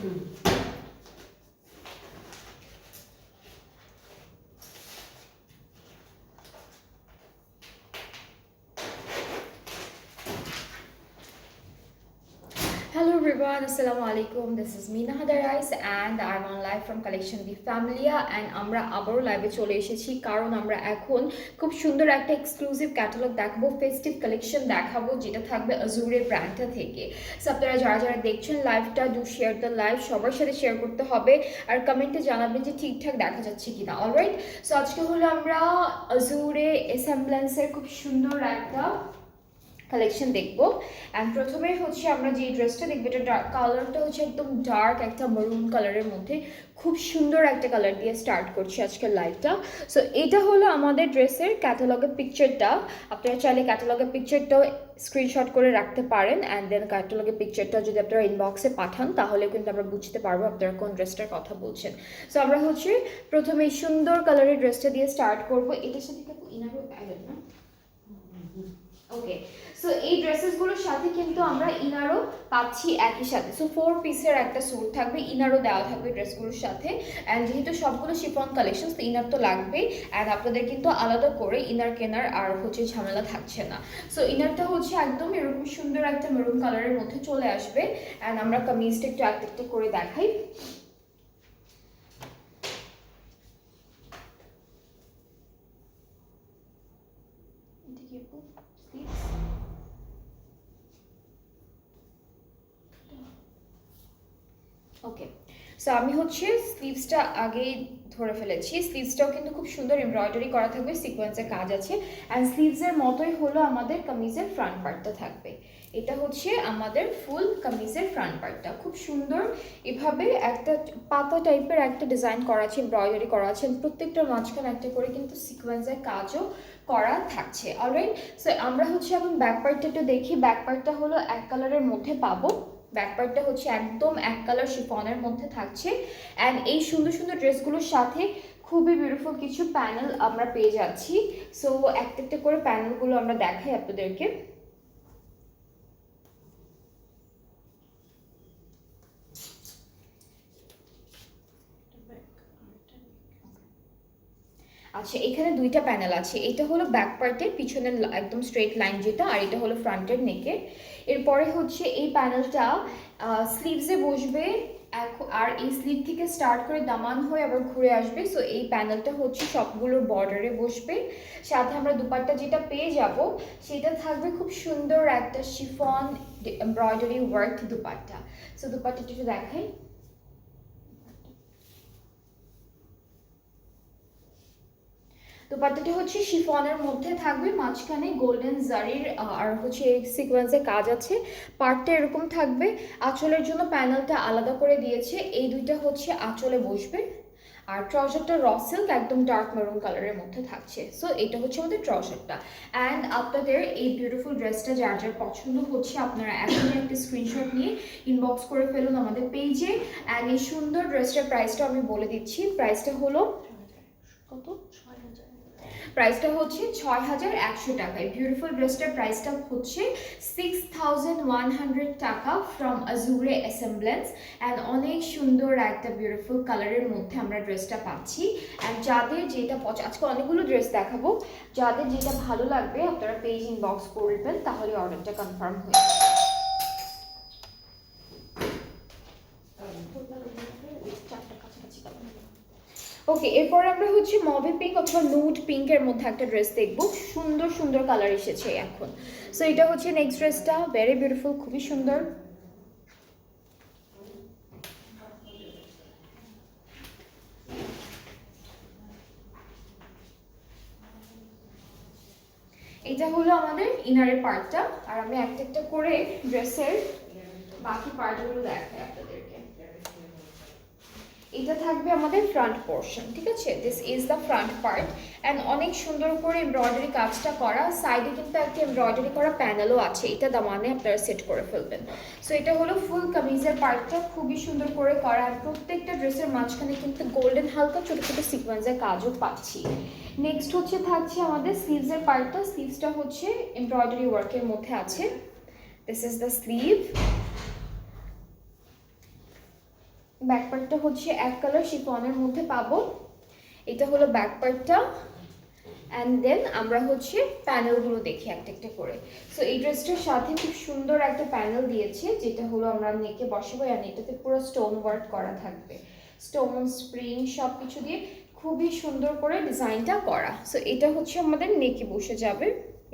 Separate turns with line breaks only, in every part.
Hello everyone, Assalamu alaikum. This is Meena Hadarais and I'm on live from Collection the Familia and আমরা আবারও লাইভে চলে এসেছি কারণ আমরা এখন খুব সুন্দর একটা এক্সক্লুসিভ ক্যাটালগ দেখাবো, ফেস্টিভ কালেকশন দেখাবো যেটা থাকবে আজুরে ব্র্যান্ডটা থেকে। সো আপনারা যারা যারা দেখছেন লাইভটা, ডু শেয়ার দ্য লাইভ, সবার সাথে শেয়ার করতে হবে আর কমেন্টে জানাবেন যে ঠিকঠাক দেখা যাচ্ছে কিনা। অলরাইট, সো আজকে হলো আমরা আজুরে এসেম্বলেন্সের খুব সুন্দর একটা কালেকশন দেখবো। অ্যান্ড প্রথমে হচ্ছে আমরা যে ড্রেসটা দেখবো, এটা কালারটা হচ্ছে একদম ডার্ক একটা মেরুন কালারের মধ্যে, খুব সুন্দর একটা কালার দিয়ে স্টার্ট করছি আজকের লাইভটা। সো এটা হলো আমাদের ড্রেসের ক্যাটালগের পিকচারটা। আপনারা চাইলে ক্যাটালগের পিকচারটাও স্ক্রিনশট করে রাখতে পারেন অ্যান্ড দেন ক্যাটালগের পিকচারটা যদি আপনারা ইনবক্সে পাঠান তাহলে কিন্তু আমরা বুঝতে পারবো আপনারা কোন ড্রেসটার কথা বলছেন। সো আমরা হচ্ছে প্রথমে এই সুন্দর কালারের ড্রেসটা দিয়ে স্টার্ট করবো। এটার সাথে কিন্তু ইনারও প্যারেন্ট না, ওকে। সো এই ড্রেসেসগুলোর সাথে কিন্তু আমরা ইনারও পাচ্ছি একই সাথে। সো 4 পিসের একটা স্যুট থাকবে, ইনারও দেওয়া থাকবে ড্রেসগুলোর সাথে। অ্যান্ড যেহেতু সবগুলো শিফন কালেকশন, তো ইনার তো লাগবেই। অ্যান্ড আপনাদের কিন্তু আলাদা করে ইনার কেনার আর হচ্ছে ঝামেলা থাকছে না। সো ইনারটা হচ্ছে একদম এরকম সুন্দর একটা মেরুন কালারের মধ্যে চলে আসবে। অ্যান্ড আমরা কামিজটা একটু একটা করে দেখাই। ওকে, সো আমি হচ্ছে স্লিভসটা আগেই ধরে ফেলেছি। স্লিভসটাও কিন্তু খুব সুন্দর এমব্রয়ডারি করা থাকবে, সিকোয়েন্সের কাজ আছে। অ্যান্ড স্লিভসের মতোই হলো আমাদের কামিজের ফ্রন্ট পার্টটা থাকবে। এটা হচ্ছে আমাদের ফুল কামিজের ফ্রন্ট পার্টটা, খুব সুন্দর এভাবে একটা পাতা টাইপের একটা ডিজাইন করা আছে, এমব্রয়ডারি করা আছে। প্রত্যেকটা মাঝখানে একটা করে কিন্তু সিকোয়েন্সের কাজও করা থাকছে। অলরাইট, সো আমরা হচ্ছে এখন ব্যাক পার্টটা একটু দেখি। ব্যাক পার্টটা হলো এক কালারের মধ্যে পাবো। ব্যাক পার্টটা হচ্ছে একদম এক কালার শিফনের মধ্যে থাকছে। অ্যান্ড এই সুন্দর সুন্দর ড্রেসগুলোর সাথে খুবই বিউটিফুল কিছু প্যানেল আমরা পেয়ে যাচ্ছি। সো একটা একটা করে প্যানেলগুলো আমরা দেখাই আপনাদেরকে। আচ্ছা, এখানে দুইটা প্যানেল আছে। এটা হলো ব্যাক পার্টের পিছনের একদম স্ট্রেট লাইন যেটা, আর এটা হলো ফ্রন্টের নেকের। এরপরে হচ্ছে এই প্যানেলটা স্লিভসে বসবে আর এই স্লিভ থেকে স্টার্ট করে দামান হয়ে আবার ঘুরে আসবে। সো এই প্যানেলটা হচ্ছে সবগুলোর বর্ডারে বসবে। সাথে আমরা দুপাট্টা যেটা পেয়ে যাব সেটা থাকবে খুব সুন্দর একটা chiffon embroidery work dupatta. So দুপাট্টাটা একটু দেখাই। দুপাট্টাটা হচ্ছে শিফনের মধ্যে থাকবে, মাঝখানে গোল্ডেন জারির আর হচ্ছে সিকোয়েন্সের কাজ আছে। পার্টটা এরকম থাকবে। আঁচলের জন্য প্যানেলটা আলাদা করে দিয়েছে। এই দুইটা হচ্ছে আঁচলে বসবে। আর ট্রাউজারটা র সিল্ক একদম ডার্ক মেরুন কালারের মধ্যে থাকছে। সো এটা হচ্ছে আমাদের ট্রাউজারটা। অ্যান্ড আপনাদের এই বিউটিফুল ড্রেসটা যার যার পছন্দ হচ্ছে আপনারা এখনই একটা স্ক্রিনশট নিয়ে ইনবক্স করে ফেলুন আমাদের পেজে। অ্যান্ড এই সুন্দর ড্রেসটার প্রাইসটা আমি বলে দিচ্ছি। প্রাইসটা হলো কত? প্রাইসটা হচ্ছে ৬,১০০ টাকায়। বিউটিফুল ড্রেসটার প্রাইসটা হচ্ছে 6,100 টাকা ফ্রম আজুরে অ্যাসেম্বলেন্স। অ্যান্ড অনেক সুন্দর একটা বিউটিফুল কালারের মধ্যে আমরা ড্রেসটা পাচ্ছি। অ্যান্ড যাদের যেটা আজকে অনেকগুলো ড্রেস দেখাবো, যাদের যেটা ভালো লাগবে আপনারা পেজ ইনবক্স করবেন, তাহলে অর্ডারটা কনফার্ম হয়ে যাবে। ওকে, এরপর আমরা হচ্ছে মভি পিঙ্ক অথবা নুড পিঙ্কের মধ্যে একটা ড্রেস দেখবো। সুন্দর সুন্দর কালার এসেছে এখন। সো এটা হচ্ছে নেক্সট ড্রেসটা, ভেরি বিউটিফুল, খুবই সুন্দর। এটা হলো আমাদের ইনারের পার্টটা। আর আমি একটা একটা করে ড্রেসের বাকি পার্টগুলো দেখাই আপনাদেরকে। এটা থাকবে আমাদের ফ্রন্ট পোর্শন, ঠিক আছে? This is the front part. And অনেক সুন্দর করে এমব্রয়ডারি কাজটা করা। সাইডে কিন্তু একটা এমব্রয়ডারি করা প্যানেলও আছে, এটা দামানে আপনারা সেট করে ফেলবেন। সো এটা হলো ফুল কামিজের পার্টটা, খুবই সুন্দর করে করা। আর প্রত্যেকটা ড্রেসের মাঝখানে কিন্তু গোল্ডেন হালকা ছোটো ছোটো সিকোয়েন্সের কাজও পাচ্ছি। নেক্সট হচ্ছে থাকছে আমাদের স্লিভসের পার্টটা। স্লিভসটা হচ্ছে এমব্রয়ডারি ওয়ার্কের মধ্যে আছে। This is the sleeve. Back পার্টটা হচ্ছে এক কালার শিফনের মধ্যে পাবো। এটা হলো ব্যাক পার্টটা। অ্যান্ড দেন আমরা হচ্ছে প্যানেলগুলো দেখি একটা একটা করে। সো এই ড্রেসটার সাথে খুব সুন্দর একটা প্যানেল দিয়েছে, যেটা হলো আমরা নেকে বসাবো। অ্যান্ড এটাতে পুরো স্টোন ওয়ার্ক করা থাকবে, স্টোন স্প্রিং সব কিছু দিয়ে খুবই সুন্দর করে ডিজাইনটা করা। সো এটা হচ্ছে আমাদের নেকে বসে যাবে।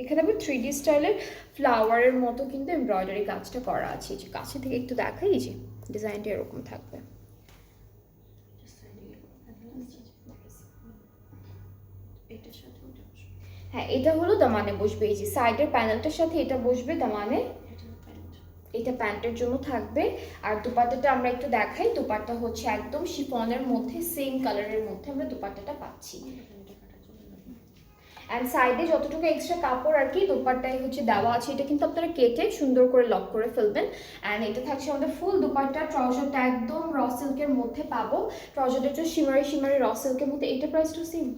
এখানে আবার 3D স্টাইলের ফ্লাওয়ারের মতো কিন্তু এমব্রয়ডারি কাজটা করা আছে। যে কাছে থেকে একটু দেখাই, যে ডিজাইনটা এরকম থাকবে। হ্যাঁ, এটা হলো দামানে বসবে। এই যে সাইডের প্যানেলটার সাথে এটা বসবে দামানে। এটা প্যান্টের জন্য থাকবে। আর দুপাট্টাটা আমরা একটু দেখাই। দুপাট্টা হচ্ছে একদম শিফনের মধ্যে সেম কালারের মধ্যে আমরা দুপাট্টাটা পাচ্ছি। অ্যান্ড সাইডে যতটুকু এক্সট্রা কাপড় আর কি দুপাট্টায় হচ্ছে দেওয়া আছে, এটা কিন্তু আপনারা কেটে সুন্দর করে লক করে ফেলবেন। অ্যান্ড এটা থাকছে আমাদের ফুল দুপাট্টা। ট্রাউজারটা একদম র সিল্কের মধ্যে পাবো। ট্রাউজারটা একটু শিমারি শিমারি র সিল্কের মধ্যে। এটা প্রাইসটাও সেম,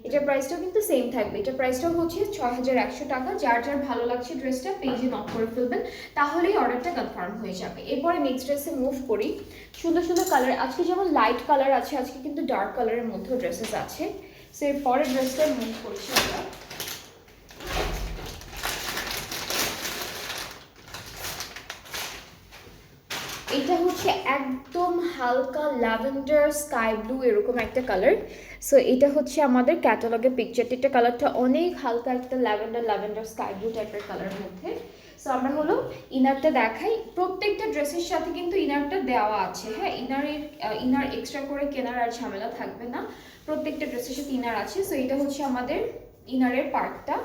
এটার প্রাইসটাও কিন্তু সেম থাকবে। এটার প্রাইসটাও হচ্ছে 6100 টাকা। যার যার ভালো লাগছে ড্রেসটা পেজে নক করে ফেলবেন, তাহলেই অর্ডারটা কনফার্ম হয়ে যাবে। এরপরে নেক্সট ড্রেসে মুভ করি। সুন্দর সুন্দর কালার, আজকে যেমন লাইট কালার আছে, আজকে কিন্তু ডার্ক কালারের মধ্যেও ড্রেসেস আছে। সো এর পরের ড্রেসটা মুভ করছি আমরা। এটা হচ্ছে একদম হালকা ল্যাভেন্ডার স্কাই ব্লু এরকম একটা কালার। সো এটা হচ্ছে আমাদের ক্যাটালগের পিকচারটা। এটা কালারটা অনেক হালকা একটা ল্যাভেন্ডার স্কাই ব্লু টাইপের কালারের মধ্যে। সো আমরা হলো ইনারটা দেখাই। প্রত্যেকটা ড্রেসের সাথে কিন্তু ইনারটা দেওয়া আছে। হ্যাঁ, ইনার এক্সট্রা করে কেনার আর ঝামেলা থাকবে না। প্রত্যেকটা ড্রেসের সাথে ইনার আছে। সো এটা হচ্ছে আমাদের ইনারের পার্টটা।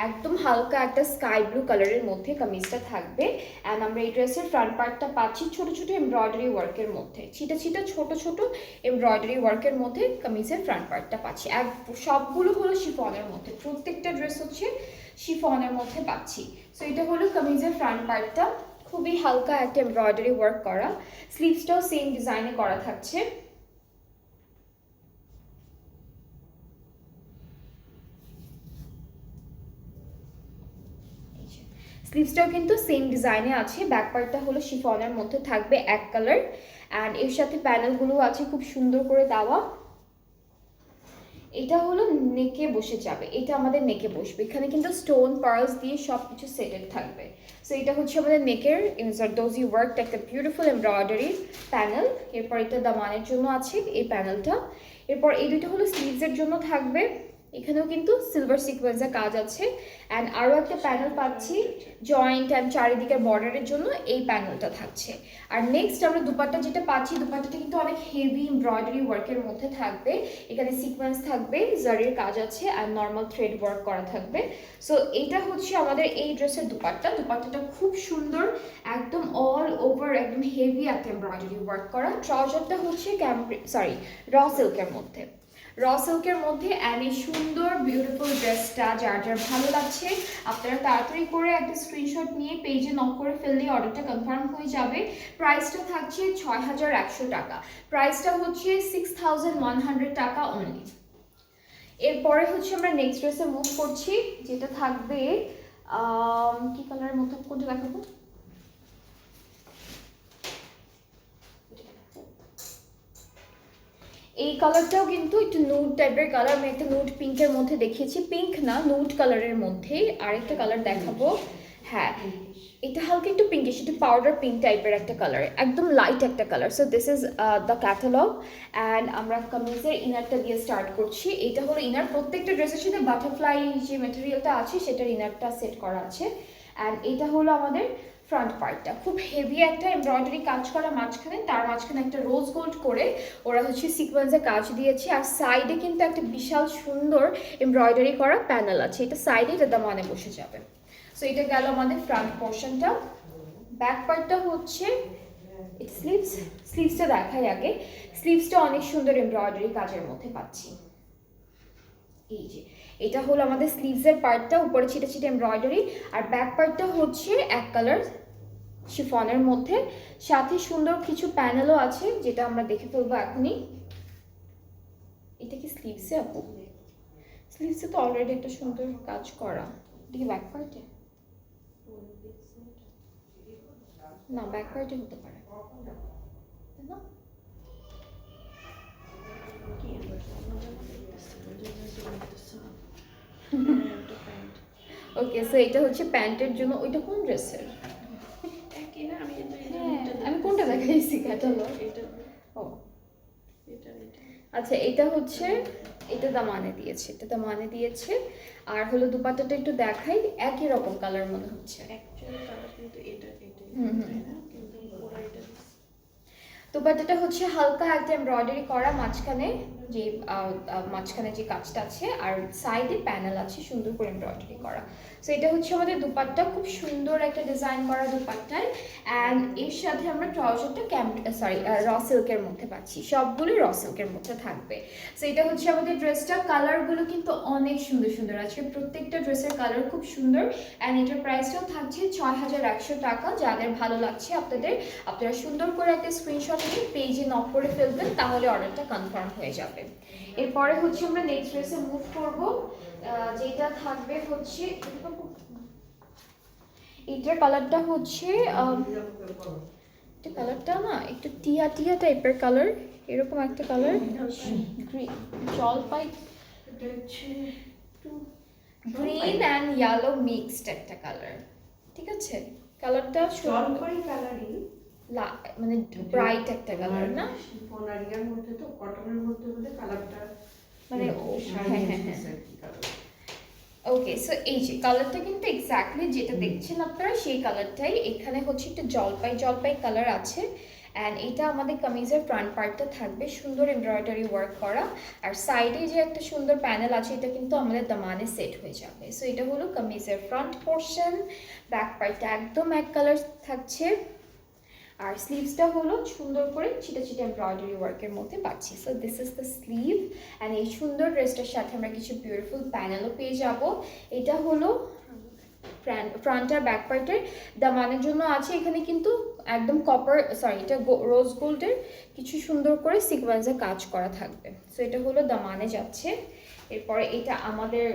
একদম হালকা একটা স্কাই ব্লু কালারের মধ্যে কামিজটা থাকবে। অ্যান্ড আমরা এই ড্রেসের ফ্রন্ট পার্টটা পাচ্ছি ছোট ছোট এমব্রয়ডারি ওয়ার্কের মধ্যে, ছিটা ছিটা ছোট ছোট এমব্রয়ডারি ওয়ার্কের মধ্যে কামিজের ফ্রন্ট পার্টটা পাচ্ছি। সবগুলো হলো শিফনের মধ্যে, প্রত্যেকটা ড্রেস হচ্ছে শিফনের মধ্যে পাচ্ছি। সো এটা হলো কামিজের ফ্রন্ট পার্টটা, খুবই হালকা একটা এমব্রয়ডারি ওয়ার্ক করা। স্লিভসটাও সেম ডিজাইনে করা থাকছে। স্লিভসটাও কিন্তু সেম ডিজাইনে আছে। ব্যাক পার্টটা হলো শিফনের মধ্যে থাকবে এক কালার। অ্যান্ড এর সাথে প্যানেলগুলো আছে খুব সুন্দর করে দেওয়া। এটা হলো নেকে বসে যাবে, এটা আমাদের নেকে বসবে। এখানে কিন্তু স্টোন পার্লস দিয়ে সব কিছু সেটেড থাকবে। সো এটা হচ্ছে আমাদের নেকের জারদোজি ওয়ার্ক, একটা বিউটিফুল এমব্রয়ডারি প্যানেল। এরপর এটা দামানের জন্য আছে এই প্যানেলটা। এরপর এই দুটো হলো স্লিভসের জন্য থাকবে। এখানেও কিন্তু সিলভার সিকোয়েন্সের কাজ আছে। অ্যান্ড আরও একটা প্যানেল পাচ্ছি জয়েন্ট অ্যান্ড চারিদিকের বর্ডারের জন্য, এই প্যানেলটা থাকছে। আর নেক্সট আমরা দুপাট্টা যেটা পাচ্ছি, দুপাট্টাটা কিন্তু অনেক হেভি এমব্রয়ডারি ওয়ার্কের মধ্যে থাকবে। এখানে সিকোয়েন্স থাকবে, জারির কাজ আছে, আর নর্মাল থ্রেড ওয়ার্ক করা থাকবে। সো এটা হচ্ছে আমাদের এই ড্রেসের দুপাট্টা। দুপাট্টাটা খুব সুন্দর, একদম অল ওভার একদম হেভি একটা এমব্রয়ডারি ওয়ার্ক করা। ট্রাউজারটা হচ্ছে র সিল্কের মধ্যে, র সিল্কের মধ্যে। অ্যান্ড এই সুন্দর বিউটিফুল ড্রেসটা যার যার ভালো লাগছে আপনারা তাড়াতাড়ি করে একটা স্ক্রিনশট নিয়ে পেজে নক করে ফেললে অর্ডারটা কনফার্ম হয়ে যাবে। প্রাইসটা থাকছে 6100 টাকা। প্রাইসটা হচ্ছে 6100 টাকা অনলি। এরপরে হচ্ছে আমরা নেক্সট ড্রেসে মুভ করছি, যেটা থাকবে কি কালারের মধ্যে, কোনটা দেখাবো? এই কালারটাও কিন্তু একটু নুড টাইপের কালার। আমি একটা নুড পিঙ্কের মধ্যে দেখিয়েছি, পিঙ্ক না নুড কালারের মধ্যে আরেকটা কালার দেখাবো। হ্যাঁ, এটা হালকা একটু পিঙ্কিশ, একটু পাউডার পিঙ্ক টাইপের একটা কালার, একদম লাইট একটা colour. So this is the catalogue. And আমরা কামিজের ইনারটা দিয়ে স্টার্ট করছি। এটা হলো ইনার। প্রত্যেকটা ড্রেসের সাথে বাটারফ্লাই যে ম্যাটেরিয়ালটা আছে সেটার ইনারটা সেট করা আছে। অ্যান্ড এটা হলো আমাদের ফ্রন্ট পার্টটা, খুব হেভি একটা এমব্রয়ডারি কাজ করা মাঝখানে, তার মাঝখানে একটা রোজ গোল্ড করে ওরা হচ্ছে সিকোয়েন্সের কাজ দিয়েছে। আর সাইডে কিন্তু একটা বিশাল সুন্দর এমব্রয়ডারি করা প্যানেল আছে। এটা সাইডে এটা দামানে বসে যাবে। সো এটা গেল আমাদের ফ্রন্ট পোর্শনটা। ব্যাক পার্টটা হচ্ছে স্লিভসটা দেখাই আগে। স্লিভসটা অনেক সুন্দর এমব্রয়ডারি কাজের মধ্যে পাচ্ছি। এই যে এটা হলো আমাদের স্লিভসের পার্টটা, উপরে ছিটে ছিটে এমব্রয়ডারি। আর ব্যাক পার্টটা হচ্ছে এক কালার শিফনের মধ্যে, সাথে সুন্দর কিছু প্যানেলও আছে, যেটা আমরা দেখে ফেলবো এখনই। এটা কি স্লিভসে আপু? স্লিভসে তো অলরেডি একটা সুন্দর কাজ করা। এটা কি ব্যাক পার্টে? না, ব্যাক পার্টে হতে পারে। না?
কি আবার জামা দেখতেছি, ওই যে দেখতেছি না। হ্যাঁ, ওটা প্যান্ট।
ওকে, সো এটা হচ্ছে প্যান্টের জন্য। ওইটা কোন ড্রেসের?
একই না, আমি এটা
হ্যাঁ,
এটা
আমি কোনটা দেখাইছি ক্যাটালগ?
এটা
ও
এটা এটা
আচ্ছা, এটা হচ্ছে, এটা দামানে দিয়েছে, এটা দামানে দিয়েছে। আর হলো দুপাট্টাটা একটু দেখাই, একই রকম কালার মনে হচ্ছে।
অ্যাকচুয়াল কালার কিন্তু এটা এটাই,
হুম, হুম।
তাই না? কিন্তু ওরা এটা
দুপাট্টাটা হচ্ছে হালকা একটা এমব্রয়ডারি করা, মাঝখানে যে মাঝখানে যে কাজটা আছে, আর সাইডে প্যানেল আছে সুন্দর করে এমব্রয়ডারি করা। সো এটা হচ্ছে আমাদের দুপাট্টা, খুব সুন্দর একটা ডিজাইন করা দুপাট্টায়। অ্যান্ড এর সাথে আমরা ট্রাউজারটা র সিল্কের মধ্যে পাচ্ছি, সবগুলো র সিল্কের মধ্যে থাকবে। সো এটা হচ্ছে আমাদের ড্রেসটা। কালারগুলো কিন্তু অনেক সুন্দর সুন্দর আছে, প্রত্যেকটা ড্রেসের কালার খুব সুন্দর। অ্যান্ড এটার প্রাইসটাও থাকছে 6100 টাকা। যাদের ভালো লাগছে আপনারা সুন্দর করে একটা স্ক্রিনশট নিয়ে পেজে নক করে ফেলবেন, তাহলে অর্ডারটা কনফার্ম হয়ে যাবে। এরপরে হচ্ছে আমরা নেক্সট ড্রেসে মুভ করব, যেটা থাকবে হচ্ছে, এটার কালারটা হচ্ছে এটা কালারটা না একটু টিয়া টিয়া টাইপের কালার, এরকম একটা কালার, গ্রিন জলপাই, গ্রিন অ্যান্ড ইয়েলো মিক্সড একটা কালার। ঠিক আছে, কালারটা
জলপাই কালারই,
মানে ব্রাইট একটা কালার না,
ফোনারিয়ার মধ্যে তো কটনের মধ্যে বলে কালারটা
মানে হ্যাঁ হ্যাঁ হ্যাঁ।
কালার।
ওকে, সো এই যে কালারটা কিন্তু এক্স্যাক্টলি যেটা দেখছেন আপনারা সেই কালারটাই। এখানে হচ্ছে একটা জলপাই জলপাই কালার আছে। অ্যান্ড এটা আমাদের কামিজের ফ্রন্ট পার্টটা থাকবে সুন্দর এমব্রয়ডারি ওয়ার্ক করা, আর সাইডে যে একটা সুন্দর প্যানেল আছে এটা কিন্তু আমাদের দামানে সেট হয়ে যাবে। সো এটা হলো কামিজের ফ্রন্ট পোর্শন। ব্যাক পার্টটা একদম এক কালার থাকছে, আর স্লিভসটা হলো সুন্দর করে ছিটা ছিটা এমব্রয়ডারি ওয়ার্কের মধ্যে পাচ্ছি। So this is the sleeve. And এই সুন্দর ড্রেসটার সাথে আমরা কিছু বিউটিফুল প্যানেলও পেয়ে যাব। এটা হলো ফ্রন্ট আর ব্যাক পার্টের দামানের জন্য আছে। এখানে কিন্তু একদম এটা রোজ গোল্ডের কিছু সুন্দর করে সিকোয়েন্সে কাজ করা থাকবে। সো এটা হলো দামানে যাচ্ছে। এরপরে এটা আমাদের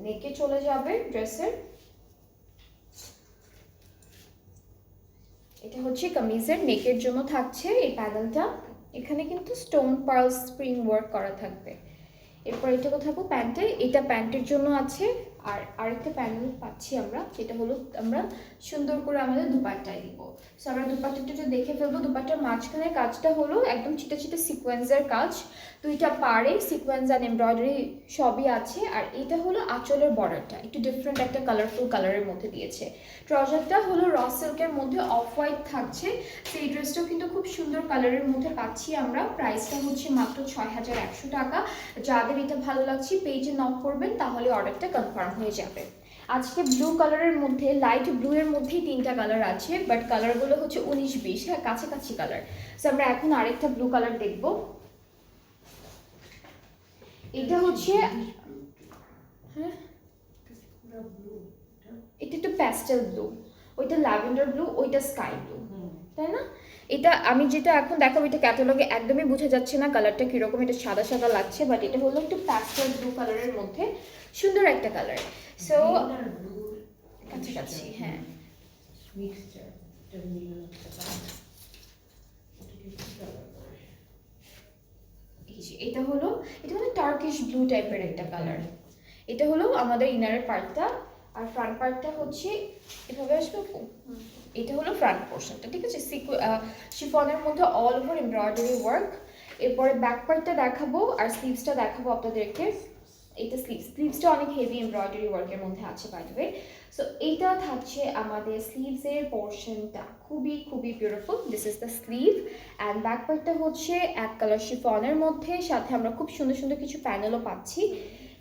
নেকে চলে যাবে ড্রেসের। এটা হচ্ছে কামিজের নেকের জন্য থাকছে এই প্যানেলটা। এখানে কিন্তু স্টোন পার্ল স্প্রিং ওয়ার্ক করা থাকবে। এরপর এটা কোথাও প্যান্টে, এটা প্যান্টের জন্য আছে। আর আরেকটা প্যানেল পাচ্ছি আমরা, যেটা হলো আমরা সুন্দর করে আমাদের দুপাট্টায় দিব। সো আমরা দুপাট্টাটা একটু দেখে ফেলবো। দুপাট্টার মাঝখানে কাজটা হলো একদম ছিটা ছিটা সিকোয়েন্সের কাজ, দুইটা পাড়ে সিকোয়েন্স আর এমব্রয়ডারি সবই আছে। আর এটা হলো আঁচলের বর্ডারটা একটু ডিফারেন্ট একটা কালারফুল কালারের মধ্যে দিয়েছে। ট্রাউজারটা হলো র সিল্কের মধ্যে অফ হোয়াইট থাকছে। সেই ড্রেসটাও কিন্তু খুব সুন্দর কালারের মধ্যে পাচ্ছি আমরা। প্রাইসটা হচ্ছে মাত্র 6100 টাকা। যাদের এটা ভালো লাগছে পেজে নক করবেন, তাহলে অর্ডারটা কনফার্ম হয়ে যাবে। আজকে ব্লু কালারের মধ্যে, লাইট ব্লু এর মধ্যেই 3টা কালার আছে, বাট কালারগুলো হচ্ছে 19-20, হ্যাঁ কাছাকাছি কালার। সো আমরা এখন আরেকটা ব্লু কালার দেখব। এটা হচ্ছে হ্যাঁ এটা একটু প্যাস্টেল ব্লু, ওইটা ল্যাভেন্ডার ব্লু, ওইটা স্কাই ব্লু, তাই না? এটা আমি যেটা এখন দেখাবো এটা ক্যাটালগে একদমই বোঝা যাচ্ছে না কালারটা কিরকম, এটা সাদা সাদা লাগছে, বাট এটা হলো একটু প্যাস্টেল ব্লু কালারের মধ্যে সুন্দর একটা কালার। সো কাছাকাছি হ্যাঁ। এটা হলো টার্কিশ ব্লু টাইপের একটা কালার। এটা হলো আমাদের ইনারের পার্টটা, আর ফ্রন্ট পার্টটা হচ্ছে এভাবে আসবে। এটা হলো ফ্রন্ট পোর্শনটা, ঠিক আছে, শিফনের মধ্যে অল ওভার এমব্রয়ডারি ওয়ার্ক। এরপরে ব্যাক পার্টটা দেখাবো আর স্লিভসটা দেখাবো আপনাদেরকে। এটা স্লিভসটা অনেক হেভি এমব্রয়ডারি ওয়ার্কের মধ্যে আছে বাই দ্য ওয়ে। সো এইটা থাকছে আমাদের স্লিভসের পোর্শনটা, খুবই খুবই beautiful. This is the sleeve. And back পার্টটা হচ্ছে এক কালার শিফনের মধ্যে, সাথে আমরা খুব সুন্দর সুন্দর কিছু প্যানেলও পাচ্ছি।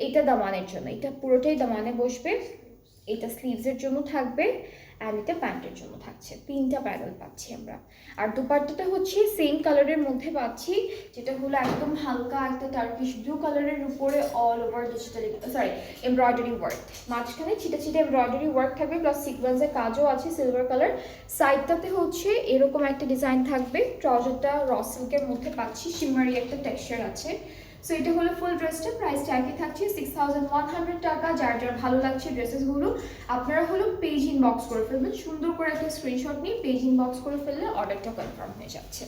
এটা দামানের জন্য, এটা পুরোটাই দামানে বসবে। এটা স্লিভসের জন্য থাকবে, অ্যান্ড এটা প্যান্টের জন্য থাকছে। 3টা প্যানেল পাচ্ছি আমরা। আর দুপাট্টাটা হচ্ছে সেম কালারের মধ্যে পাচ্ছি, যেটা হলো একদম হালকা একটা টার্কিশ ব্লু কালারের উপরে অল ওভার এমব্রয়ডারি ওয়ার্ক। মাঝখানে ছিটা ছিটা এমব্রয়ডারি ওয়ার্ক থাকবে, প্লাস সিকোয়েন্সের কাজও আছে সিলভার কালার। সাইডটাতে হচ্ছে এরকম একটা ডিজাইন থাকবে। ট্রাউজারটা র সিল্কের মধ্যে পাচ্ছি, শিমারি একটা টেক্সচার আছে। সো এটা হলো ফুল ড্রেসটা। প্রাইসটা একই থাকছে 6100 টাকা। যার যার ভালো লাগছে ড্রেসেসগুলো আপনারা হলো পেজ ইনবক্স করে ফেলবেন, সুন্দর করে একটা স্ক্রিনশট নিয়ে পেজ ইনবক্স করে ফেললে অর্ডারটা কনফার্ম হয়ে যাচ্ছে।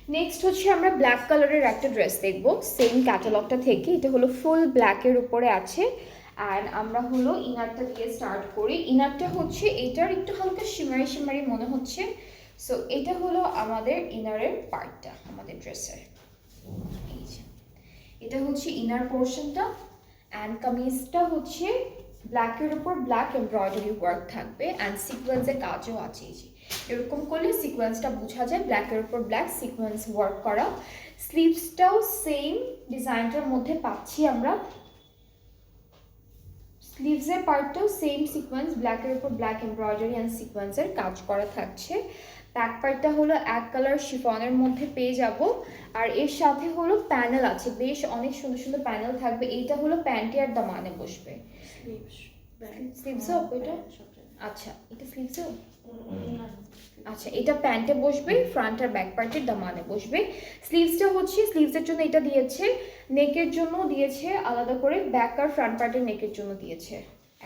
নেক্সট হচ্ছে আমরা ব্ল্যাক কালারের একটা ড্রেস দেখব সেম ক্যাটালগটা থেকে। এটা হলো ফুল ব্ল্যাকের উপরে আছে। অ্যান্ড আমরা হলো ইনারটা দিয়ে স্টার্ট করি। ইনারটা হচ্ছে এটার একটু হালকা শিমারি শিমারি মনে হচ্ছে। সো এটা হলো আমাদের ইনারের পার্টটা আমাদের ড্রেসের। এই যে এটা হচ্ছে ইনার পোর্শনটা। অ্যান্ড কামিজটা হচ্ছে ব্ল্যাকের উপর ব্ল্যাক এমব্রয়ডারি ওয়ার্ক থাকবে অ্যান্ড সিকোয়েন্সের কাজও আছে। এই যে এরকম করলে সিকোয়েন্সটা বোঝা যায়, ব্ল্যাকের উপর ব্ল্যাক সিকোয়েন্স ওয়ার্ক করা। স্লিভসটাও সেম ডিজাইনটার মধ্যে পাচ্ছি আমরা। স্লিভসের পার্টটাও সেম সিকোয়েন্স, ব্ল্যাকের উপর ব্ল্যাক এমব্রয়ডারি অ্যান্ড সিকোয়েন্সের কাজ করা থাকছে। ব্যাক পার্টটা হলো এক কালার শিফনের মধ্যে পেয়ে যাব। আর এর সাথে হলো প্যানেল আছে, বেশ অনেক সুন্দর সুন্দর প্যানেল থাকবে। এইটা হলো প্যান্টি আর দামানে বসবে। স্লিভসও এটা, আচ্ছা এটা স্লিভসও, আচ্ছা এটা প্যান্টে বসবে, ফ্রন্ট আর ব্যাক পার্টের দামানে বসবে। স্লিভসটা হচ্ছে স্লিভসের জন্য এটা দিয়েছে, নেকের জন্য দিয়েছে আলাদা করে, ব্যাক আর ফ্রন্ট পার্টের নেকের জন্য দিয়েছে।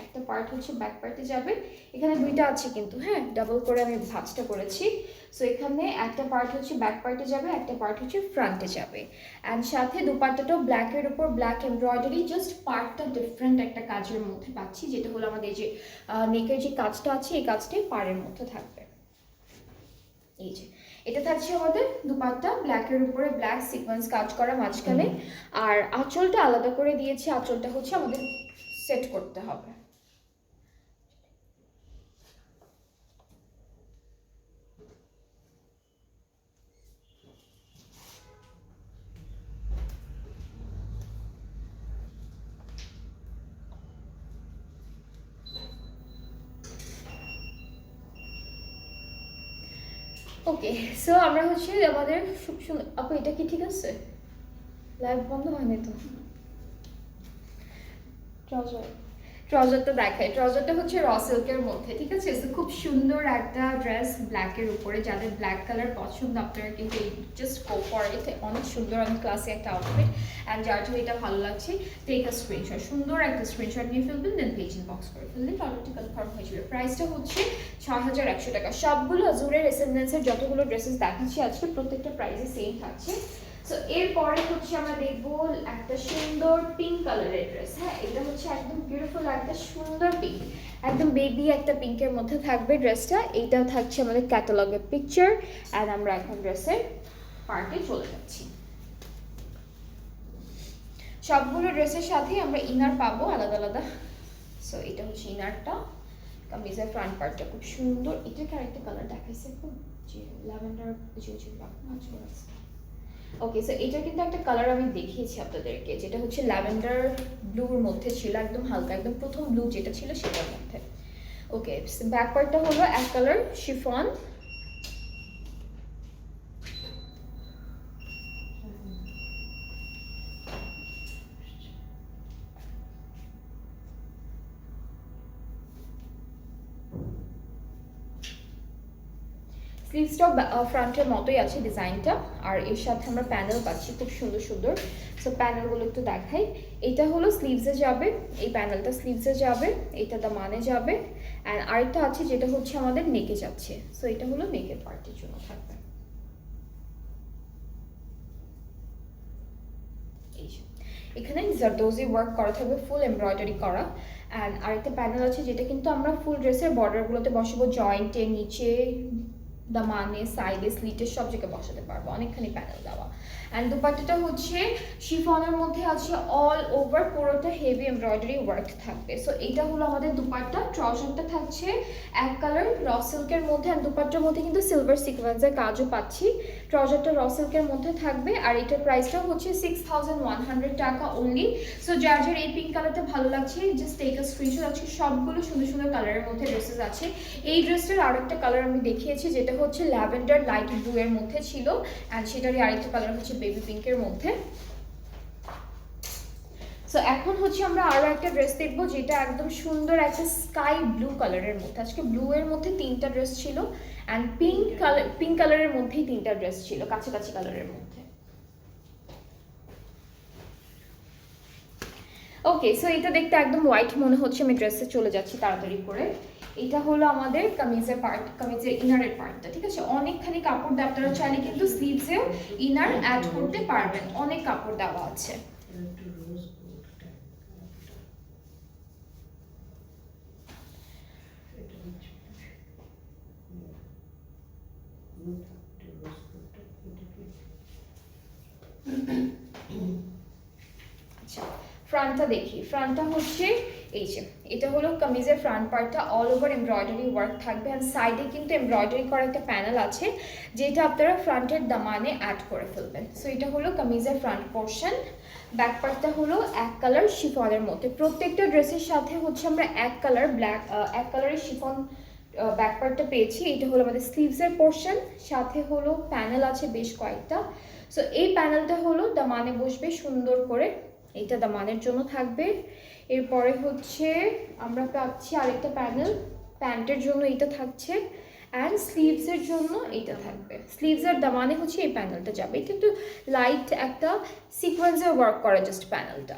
একটা পার্ট হচ্ছে ব্যাক পার্টে যাবে, এখানে দুইটা আছে কিন্তু হ্যাঁ, ডাবল করে আমি ভাঁজটা করেছি। সো এখানে একটা পার্ট হচ্ছে ব্যাক পার্টে যাবে, একটা পার্ট হচ্ছে ফ্রন্টে যাবে। অ্যান্ড সাথে দুপাট্টাটাও ব্ল্যাকের উপর ব্ল্যাক এমব্রয়ডারি, জাস্ট পার্টটা ডিফারেন্ট একটা কাজের মধ্যে পাচ্ছি, যেটা হলো আমাদের যে নেকের যে কাজটা আছে এই কাজটাই পাড়ের মধ্যে থাকবে। এই যে এটা থাকছে আমাদের দুপাট্টা, ব্ল্যাকের উপরে ব্ল্যাক সিকোয়েন্স কাজ করা মাঝখানে। আর আঁচলটা আলাদা করে দিয়েছি, আঁচলটা হচ্ছে আমাদের সেট করতে হবে। ওকে, সো আমরা হচ্ছে আমাদের খুব সুন্দর আপু, এটা কি ঠিক আছে? লাইভ বন্ধ হয়নি তো? ট্রাউজারটা দেখাই। ট্রাউজারটা হচ্ছে র সিল্কের মধ্যে, ঠিক আছে? সো খুব সুন্দর একটা ড্রেস ব্ল্যাকের উপরে, যাদের ব্ল্যাক কালার পছন্দ আপনারা কিন্তু এই জাস্ট গো ফর ইট। অনেক সুন্দর, অনেক ক্লাসি একটা আউটফিট। অ্যান্ড যার জন্য এটা ভালো লাগছে টেক আ স্ক্রিনশট, সুন্দর একটা স্ক্রিনশট নিয়ে ফেলবেন, দেন পেজ ইনবক্স করে ফেললে অর্ডারটি কনফার্ম হয়ে যাবে। প্রাইসটা হচ্ছে 6100 টাকা। সবগুলো আজুরের এসেন্সের যতগুলো ড্রেসেস দেখাচ্ছি আজকে প্রত্যেকটা প্রাইসে সেম থাকছে। সো এরপরে হচ্ছে আমরা দেখবো একটা সুন্দর পিঙ্ক কালারের ড্রেস। হ্যাঁ, এটা হচ্ছে একদম বিউটিফুল একটা সুন্দর পিঙ্ক, একদম বেবি একটা পিঙ্কের মধ্যে থাকবে ড্রেসটা। এইটাও থাকছে আমাদের ক্যাটালগের পিকচার। অ্যান্ড আমরা এখন ড্রেসের পার্টে চলে যাচ্ছি। সবগুলো ড্রেসের সাথেই আমরা ইনার পাবো আলাদা আলাদা। সো এটা হচ্ছে ইনারটা, কামিজের ফ্রন্ট পার্টটা খুব সুন্দর। এটাকে আরেকটা কালার দেখাইছে খুব, যে ল্যাভেন্ডার, ওকে। সো এটা কিন্তু একটা কালার আমি দেখিয়েছি আপনাদেরকে, যেটা হচ্ছে ল্যাভেন্ডার ব্লুর মধ্যে ছিল, একদম হালকা, একদম প্রথম ব্লু যেটা ছিল সেটার মধ্যে। ওকে, ব্যাক পার্টটা হলো এক কালার শিফন। স্লিভসটাও ফ্রন্টের মতোই আছে ডিজাইনটা। আর এর সাথে আমরা প্যানেল পাচ্ছি খুব সুন্দর সুন্দর। সো প্যানেলগুলো একটু দেখাই। এটা হলো স্লিভসে যাবে, এই প্যানেলটা স্লিভসে যাবে, এটা দামানে যাবে। অ্যান্ড আরেকটা আছে যেটা হচ্ছে আমাদের নেকে যাচ্ছে। সো এটা হলো নেকের পার্টের জন্য থাকবে। এই এখানে জারদোজি ওয়ার্ক করা থাকবে, ফুল এমব্রয়ডারি করা। অ্যান্ড আরেকটা প্যানেল আছে যেটা কিন্তু আমরা ফুল ড্রেসের বর্ডারগুলোতে বসাবো, জয়েন্টে, নিচে, দামানে, সাইডে, স্লিটের সব জায়গায় বসাতে পারবো, অনেকখানি প্যানেল দেওয়া। অ্যান্ড দুপাট্টাটা হচ্ছে শিফনের মধ্যে আছে, অল ওভার পুরোটা হেভি এমব্রয়ডারি ওয়ার্ক থাকবে। সো এটা হলো আমাদের দুপাট্টা। ট্রাউজারটা থাকছে এক কালার র সিল্কের মধ্যে, অ্যান্ড দুপাট্টার মধ্যে কিন্তু সিলভার সিকোয়েন্সের কাজও পাচ্ছি। ট্রাউজারটা র সিল্কের মধ্যে থাকবে। আর এটার প্রাইসটা হচ্ছে 6100 টাকা অনলি। সো যার যার এই পিঙ্ক কালারটা ভালো লাগছে জাস্ট টেক আ স্ক্রিনশট। আজকে সবগুলো সুন্দর সুন্দর কালারের মধ্যে ড্রেসেস আছে। এই ড্রেসটার আরেকটা কালার আমি দেখিয়েছি, যেটা হচ্ছে ল্যাভেন্ডার লাইট ব্লু এর মধ্যে ছিল। অ্যান্ড সেটারই আরেকটা কালার হচ্ছে বেবি পিঙ্কের মধ্যে। সো এখন হচ্ছে আমরা আরো একটা ড্রেস দেখবো, যেটা একদম সুন্দর একটা স্কাই ব্লু কালারের মধ্যে। আজকে ব্লু এর মধ্যে তিনটা ড্রেস ছিল, অ্যান্ড পিঙ্ক কালারের মধ্যেই তিনটা ড্রেস ছিল, কাছাকাছি কালারের মধ্যে। ওকে, সো এটা দেখতে একদম হোয়াইট মনে হচ্ছে, আমি ড্রেসে চলে যাচ্ছি তাড়াতাড়ি করে। এটা হলো আমাদের কামিজের পার্ট, কামিজের ইনারের পার্টটা, ঠিক আছে। অনেকখানি কাপড় দেওয়া, আপনারা চাইলে কিন্তু স্লিভসেও ইনার অ্যাড করতে পারবেন, অনেক কাপড় দেওয়া আছে।
একটু রোজ গোল্ড টাইপ এটা হচ্ছে রোজ গোল্ড টাইপ
আচ্ছা, ফ্রন্টটা দেখি। ফ্রন্টটা হচ্ছে এই যে, এটা হলো কামিজের ফ্রন্ট পার্টটা, অল ওভার এমব্রয়ডারি ওয়ার্ক থাকবে, আর সাইডে কিন্তু এমব্রয়ডারি করা একটা প্যানেল আছে যেটা আপনারা ফ্রন্টের দামানে অ্যাড করে ফেলবেন। সো এটা হলো কামিজের ফ্রন্ট পোর্শন। ব্যাক পার্টটা হলো এক কালার শিফনের মধ্যে, প্রত্যেকটা ড্রেসের সাথে হচ্ছে আমরা এক কালার ব্ল্যাক, এক কালারের শিফন ব্যাক পার্টটা পেয়েছি। এটা হলো আমাদের স্লিভসের পোর্শন, সাথে হলো প্যানেল আছে বেশ কয়েকটা। সো এই প্যানেলটা হলো দামানে বসবে সুন্দর করে, এইটা দামানের জন্য থাকবে। এরপরে হচ্ছে আমরা পাচ্ছি আরেকটা প্যানেল, প্যান্টের জন্য এইটা থাকছে, অ্যান্ড স্লিভসের জন্য এইটা থাকবে। স্লিভসের দামানে হচ্ছে এই প্যানেলটা যাবে, এটা একটু লাইট একটা সিকোয়েন্সে ওয়ার্ক করা জাস্ট প্যানেলটা।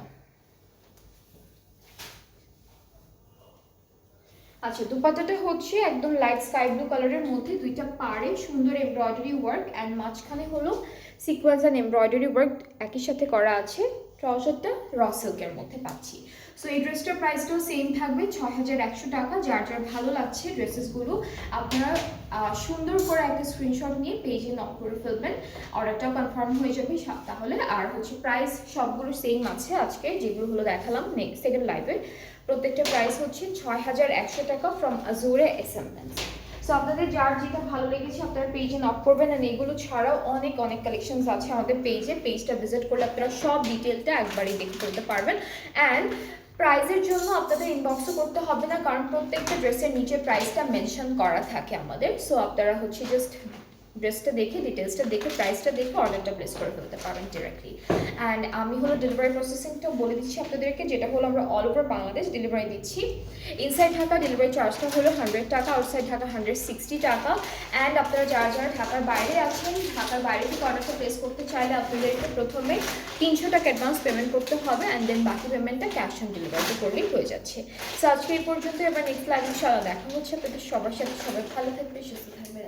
আচ্ছা, দুপাট্টাটা হচ্ছে একদম লাইট স্কাই ব্লু কালারের মধ্যে, দুইটা পাড়ে সুন্দর এমব্রয়ডারি ওয়ার্ক, অ্যান্ড মাঝখানে হলো সিকোয়েন্স অ্যান্ড এমব্রয়ডারি ওয়ার্ক একই সাথে করা আছে। ট্রাউজারটা র সিল্কের মধ্যে পাচ্ছি। সো এই ড্রেসটার প্রাইসটাও সেম থাকবে 6100 টাকা। যার যার ভালো লাগছে ড্রেসেসগুলো আপনারা সুন্দর করে একটা স্ক্রিনশট নিয়ে পেজে নক করে ফেলবেন, অর্ডারটাও কনফার্ম হয়ে যাবে তাহলে। আর হচ্ছে প্রাইস সবগুলো সেম আছে আজকে যেগুলো হলো দেখালাম নেক্সট সেকেন্ড লাইভে, প্রত্যেকটা প্রাইস হচ্ছে 6100 টাকা ফ্রম আজুরে এসএমএস। সো আপনাদের যার যেটা ভালো লেগেছে আপনারা পেজে নক করবেন। আর এগুলো ছাড়াও অনেক অনেক কালেকশনস আছে আমাদের পেজে, পেজটা ভিজিট করলে আপনারা সব ডিটেলটা একবারই দেখে ফেলতে পারবেন। অ্যান্ড প্রাইসের জন্য আপনাদের ইনবক্সও করতে হবে না, কারণ প্রত্যেকটা ড্রেসের নিচে প্রাইসটা মেনশন করা থাকে আমাদের। সো আপনারা হচ্ছে জাস্ট ড্রেসটা দেখে, ডিটেলসটা দেখে, প্রাইসটা দেখে অর্ডারটা প্লেস করে ফেলতে পারেন ডিরেক্টলি। অ্যান্ড আমি হলো ডেলিভারি প্রসেসিংটা বলে দিচ্ছি আপনাদেরকে, যেটা হলো আমরা অল ওভার বাংলাদেশ ডেলিভারি দিচ্ছি। ইনসাইড ঢাকা ডেলিভারি চার্জটা হলো 100 টাকা, আউটসাইড ঢাকা 160 টাকা। অ্যান্ড আপনারা যারা যারা ঢাকার বাইরে আছেন, ঢাকার বাইরে থেকে অর্ডারটা প্লেস করতে চাইলে আপনাদেরকে প্রথমে 300 টাকা অ্যাডভান্স পেমেন্ট করতে হবে, অ্যান্ড দেন বাকি পেমেন্টটা ক্যাশ অন ডেলিভারি করলেই হয়ে যাচ্ছে। সো আজকে এই পর্যন্ত, এবার নেক্সট লাইভ ইনশাআল্লাহ দেখা হচ্ছে আপনাদের সবার সাথে। সবাই ভালো থাকবে, সুস্থ থাকবে।